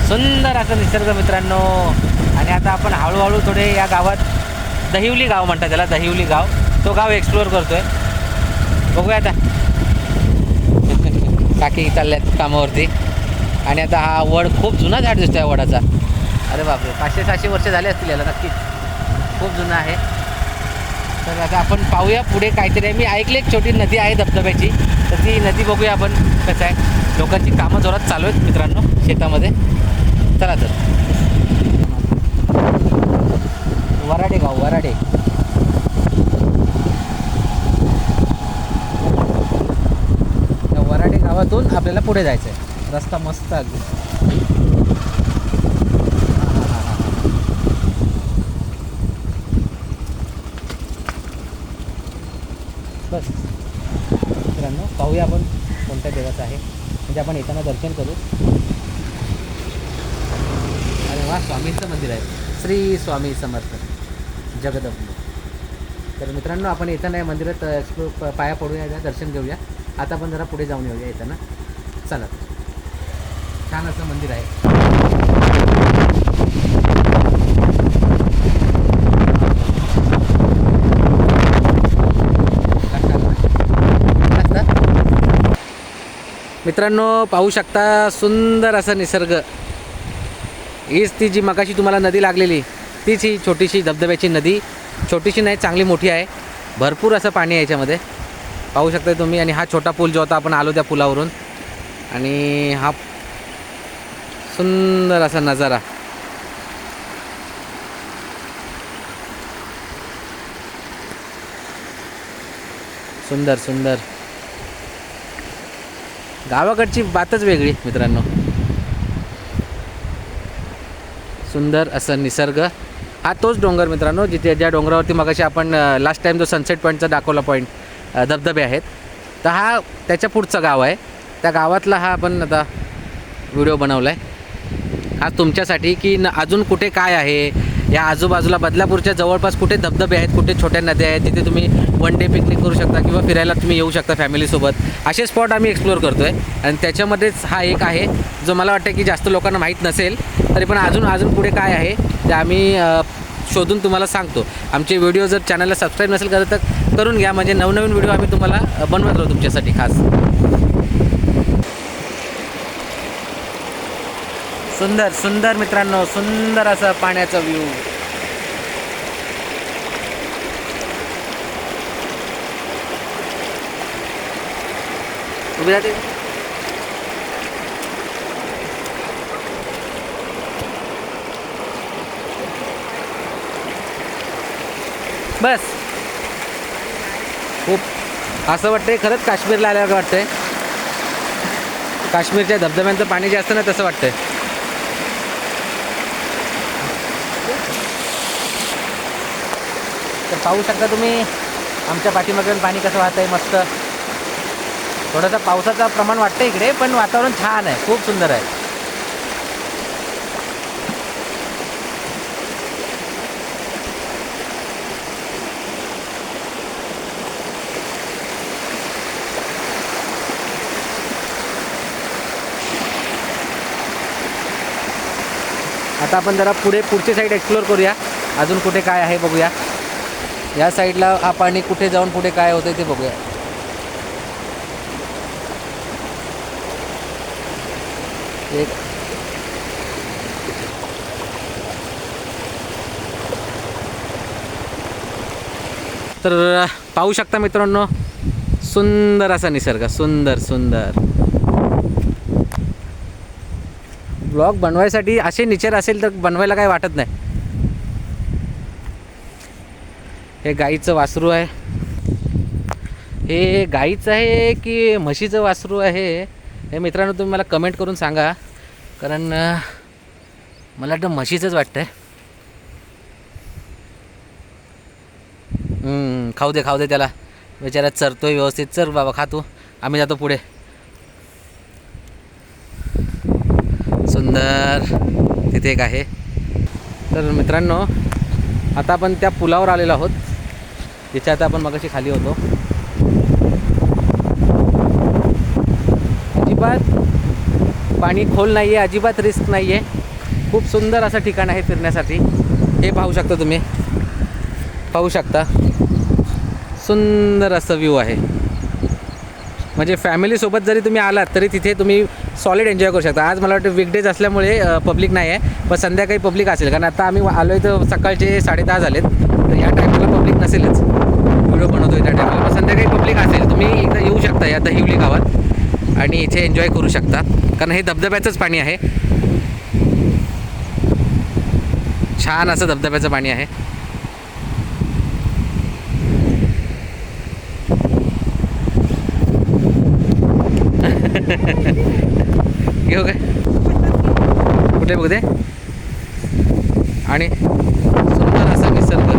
सुंदर असं निसर्ग मित्रांनो. आणि आता आपण हळूहळू थोडे या गावात, दहिवली गाव म्हणतात त्याला, दहिवली गाव, तो गाव एक्सप्लोअर करतोय. बघूया आता. काकी चालल्यात कामावरती. आणि आता हा वड खूप जुना झाड दिसतोय वडाचा. अरे बापरे, 500-600 वर्ष झाले असतील याला नक्कीच. खूप जुना आहे. तर आता आपण पाहूया पुढे काहीतरी आहे. मी ऐकले एक छोटी नदी आहे धबधब्याची, तर ती नदी बघूया आपण कसं आहे. लोकांची कामं जोरात चालू आहेत मित्रांनो शेतामध्ये. चला तर. वराडे गाव, वराडे. त्या वराडे गावातून आपल्याला पुढे जायचं आहे. रस्ता मस्त अगदी. बस मित्रांनो, पाहूया आपण कोणत्या देवाचं आहे, म्हणजे आपण येताना दर्शन करू. अरे वा, स्वामींचं मंदिर आहे. श्री स्वामी समर्थ जगदंबे. तर मित्रांनो, आपण येताना या मंदिरात पाया पडूया, दर्शन घेऊया. आता आपण जरा पुढे जाऊन येऊया येताना. चला. छान असं मंदिर आहे. मित्रांनो पाहू शकता, सुंदर असा निसर्ग. हीच ती जी मगाशी तुम्हाला नदी लागलेली, तीच ही छोटीशी धबधब्याची नदी. छोटीशी नाही, चांगली मोठी आहे. भरपूर असं पाणी आहे याच्यामध्ये, पाहू शकता तुम्ही. आणि हा छोटा पूल जो होता, आपण आलो त्या पुलावरून. आणि हा सुंदर असा नजारा. सुंदर सुंदर. गावाकडची बातच वेगळी मित्रांनो. सुंदर असं निसर्ग. हा तोच डोंगर मित्रांनो, जिथे ज्या डोंगरावरती मगाशी आपण लास्ट टाईम जो सनसेट पॉईंटचा दाखवला पॉईंट, धबधबे आहेत, तर हा त्याच्या पुढचं गाव आहे. त्या गावातला हा आपण आता व्हिडिओ बनवला आहे हा तुमच्यासाठी, की अजून कुठे काय आहे या आजूबाजूला बदलापूरच्या जवळपास, कुठे धबधबे आहेत, कुठे छोट्या नद्या आहेत, जिथे तुम्ही वन डे पिकनिक करू शकता किंवा फिरायला तुम्ही येऊ शकता फॅमिलीसोबत. असे स्पॉट आम्ही एक्सप्लोअर करतो आहे. आणि त्याच्यामध्येच हा एक आहे जो मला वाटतं की जास्त लोकांना माहीत नसेल, तरी पण अजून पुढे काय आहे ते आम्ही शोधून तुम्हाला सांगतो. आमचे व्हिडिओ जर चॅनलला सबस्क्राईब नसेल करत तर करून घ्या, म्हणजे नवनवीन व्हिडिओ आम्ही तुम्हाला बनवत राहू तुमच्यासाठी खास. सुंदर सुंदर मित्रांनो, सुंदर असं पाण्याचा व्ह्यू. उभी राहते. बस खूप असं वाटतंय खरंच काश्मीरला आल्यावर वाटतंय. काश्मीरच्या धबधब्यांचं पाणी जे असतं ना, तसं वाटतंय. तर पाहू शकता तुम्ही आमच्या पाठीमागून पाणी कसं वाहत आहे. मस्त थोडंसं पावसाचं प्रमाण वाटतं इकडे, पण वातावरण छान आहे, खूप सुंदर आहे. आता आपण जरा पुढची साईड एक्सप्लोअर करूया. अजून कुठे काय आहे बघूया. या साईडला हा पाणी कुठे जाऊन पुढे काय होतं ते बघूया. एक तर पाहू शकता मित्रांनो, सुंदर असा निसर्ग. सुंदर सुंदर. ब्लॉग बनवायसाठी असे नेचर असेल तर बनवायला काय वाटत नाही. हे गाईचं वासरू आहे. हे गाईचं आहे की म्हशीचं वासरू आहे हे मित्रांनो तुम्ही मला कमेंट करून सांगा, कारण मला वाटतं म्हशीचंच वाटतं आहे. खाऊ दे त्याला, बेचारा चरतोय व्यवस्थित. चर बाबा, खा तू, आम्ही जातो पुढे. सुंदर तिथे एक आहे. तर मित्रांनो आता आपण त्या पुलावर आलेलो आहोत. जिथे आता आपण मगाशी खाली होतो. अजिबात पाणी खोल नाही आहे, अजिबात रिस्क नाही आहे. खूप सुंदर असं ठिकाण आहे फिरण्यासाठी. हे पाहू शकता तुम्ही, पाहू शकता सुंदर असं व्ह्यू आहे. म्हणजे फॅमिलीसोबत जरी तुम्ही आलात तरी तिथे तुम्ही सॉलिड एन्जॉय करू शकता. आज मला वाटतं वीकडेज असल्यामुळे पब्लिक नाही आहे, पण संध्याकाळी पब्लिक असेल. कारण आता आम्ही आलो आहे तर सकाळचे 10:30 झालेत, तर या टायमाला पब्लिक नसेलच. व्हिडिओ बनवतो आहे त्या टायमाला, पण संध्याकाळी पब्लिक असेल. तुम्ही एकदा येऊ शकता या दहिवली गावात आणि इथे एन्जॉय करू शकता. कारण हे धबधब्याचंच पाणी आहे, छान असं धबधब्याचं पाणी आहे. घेऊ काय कुठे बघते. आणि सुंदर असा निसर्ग.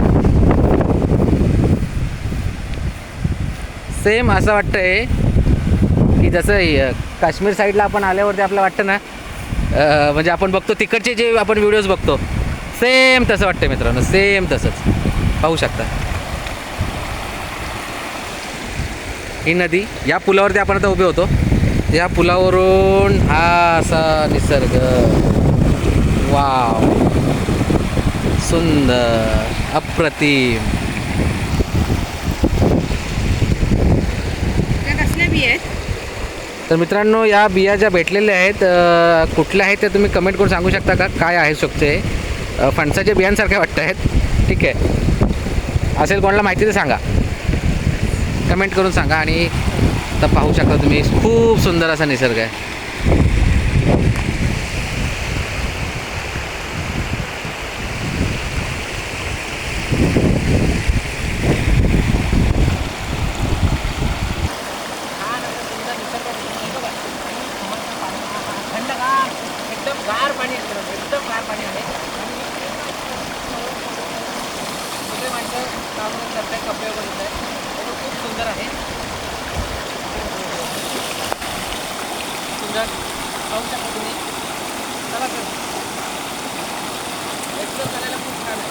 सेम असं वाटतंय की जसं काश्मीर साईडला आपण आल्यावरती आपलं वाटतं ना, म्हणजे आपण बघतो तिकडचे जे आपण व्हिडिओज बघतो, सेम तसं वाटतं मित्रांनो, सेम तसंच. पाहू शकता ही नदी. या पुलावरती आपण आता उभे होतो, या पुलावरून हा असा निसर्ग. वाव, सुंदर, अप्रतिम. कसल्या बिया आहेत? तर मित्रांनो, या बिया ज्या भेटलेल्या आहेत, कुठल्या आहेत ते तुम्ही कमेंट करून सांगू शकता का काय आहे शकते. फणसाच्या बियांसारख्या वाटत आहेत. ठीक आहे, असेल कोणाला माहिती तर सांगा, कमेंट करून सांगा. आणि आता पाहू शकता तुम्ही, खूप सुंदर असा निसर्ग आहे. एकदम गार पाणी आहे, एकदम गार पाणी आहे. कपडे वगैरे खूप सुंदर आहे. सुंदर पाहू शकता तुम्ही. चला सर, एक्सप्लोर करायला खूप छान आहे,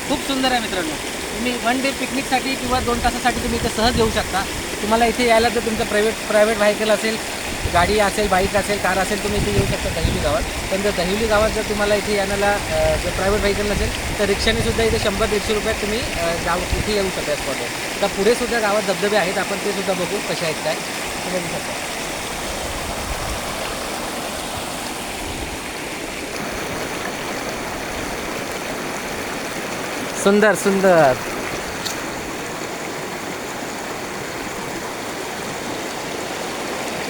खूप सुंदर आहे मित्रांनो. तुम्ही 1 डे पिकनिकसाठी किंवा 2 तासासाठी तुम्ही इथे सहज येऊ शकता. तुम्हाला इथे यायला जर तुमचं प्रायव्हेट व्हेकल असेल, गाडी असेल, बाईक असेल, कार असेल, तुम्ही इथे येऊ शकता दहिवली गावात. पण जर दहिवली गावात जर तुम्हाला इथे यायला जर प्रायव्हेट व्हेकल नसेल तर रिक्षाने सुद्धा इथे 100-150 रुपयात तुम्ही इथे येऊ शकता या स्पॉटवर. तर पुढे सुद्धा गावात धबधबे आहेत, आपण ते सुद्धा बघू कसे आहेत काय ते बघू शकता. सुंदर सुंदर.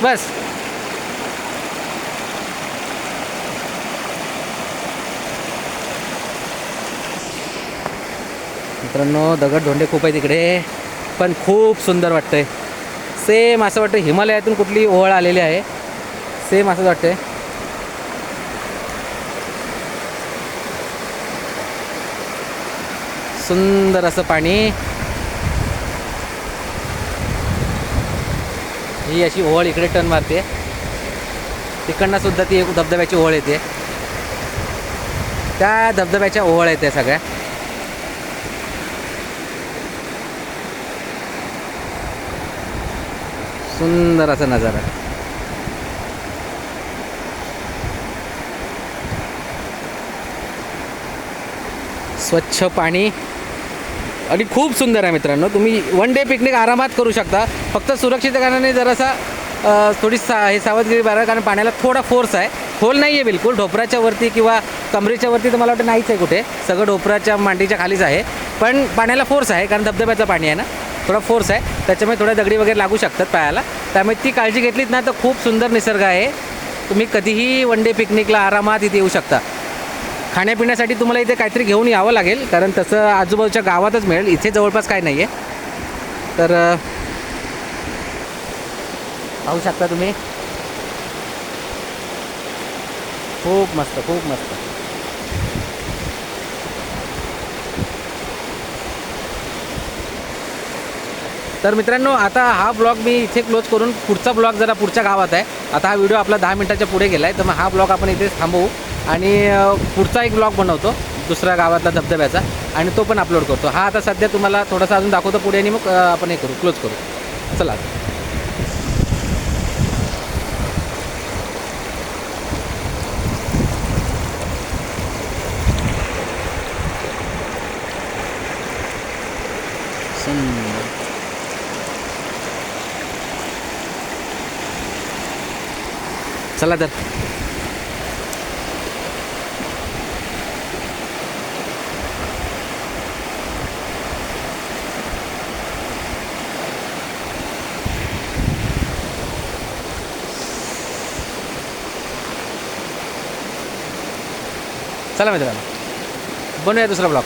बस मित्रांनो, दगड धोंडे खूप आहे तिकडे, पण खूप सुंदर वाटतंय. सेम असं वाटतं हिमालयातून कुठली ओहळ आलेली आहे, सेम असंच वाटतंय. सुंदर असं पाणी. ही अशी ओहळ इकडे टर्न मारते, तिकडनं सुद्धा ती एक धबधब्याची ओहळ येते. त्या धबधब्याच्या ओहळ आहेत त्या सगळ्या. सुंदर असा नजारा. स्वच्छ पाणी आणि खूप सुंदर आहे मित्रांनो. तुम्ही 1 डे पिकनिक आरामात करू शकता. फक्त सुरक्षित कारणाने जरासा थोडी हे सावधगिरी बाळगा, कारण पाण्याला थोडा फोर्स आहे. खोल नाही आहे बिलकुल, ढोपराच्या वरती किंवा कमरेच्या वरती तर मला वाटतं नाहीच आहे कुठे, सगळं ढोपराच्या मांडीच्या खालीच आहे. पण पाण्याला फोर्स आहे, कारण धबधब्याचं पाणी आहे ना, थोडा फोर्स आहे, त्याच्यामुळे थोड्या दगडी वगैरे लागू शकतात पायाला. त्यामुळे ती काळजी घेतलीत ना तर खूप सुंदर निसर्ग आहे. तुम्ही कधीही 1 डे पिकनिकला आरामात इथे येऊ शकता. खाण्यापिण्यासाठी तुम्हाला इथे काहीतरी घेऊन यावं लागेल, कारण तसं आजूबाजूच्या गावातच मिळेल, इथे जवळपास काय नाही आहे. तर पाहू शकता तुम्ही, खूप मस्त, खूप मस्त. तर मित्रांनो, आता हा ब्लॉग मी इथे क्लोज करून पुढचा ब्लॉग जरा पुढच्या गावात आहे. आता हा व्हिडिओ आपला 10 मिनिटाच्या पुढे गेला आहे, तर मग हा ब्लॉग आपण इथेच थांबवू आणि पुढचा एक ब्लॉग बनवतो दुसऱ्या गावातला धबधब्याचा, आणि तो पण अपलोड करतो. हा आता सध्या तुम्हाला थोडासा अजून दाखवतो पुढे, आणि मग आपण हे करू, क्लोज करू. चला. चला तर. चला मित्रांनो, बनवूया दुसरा ब्लॉग.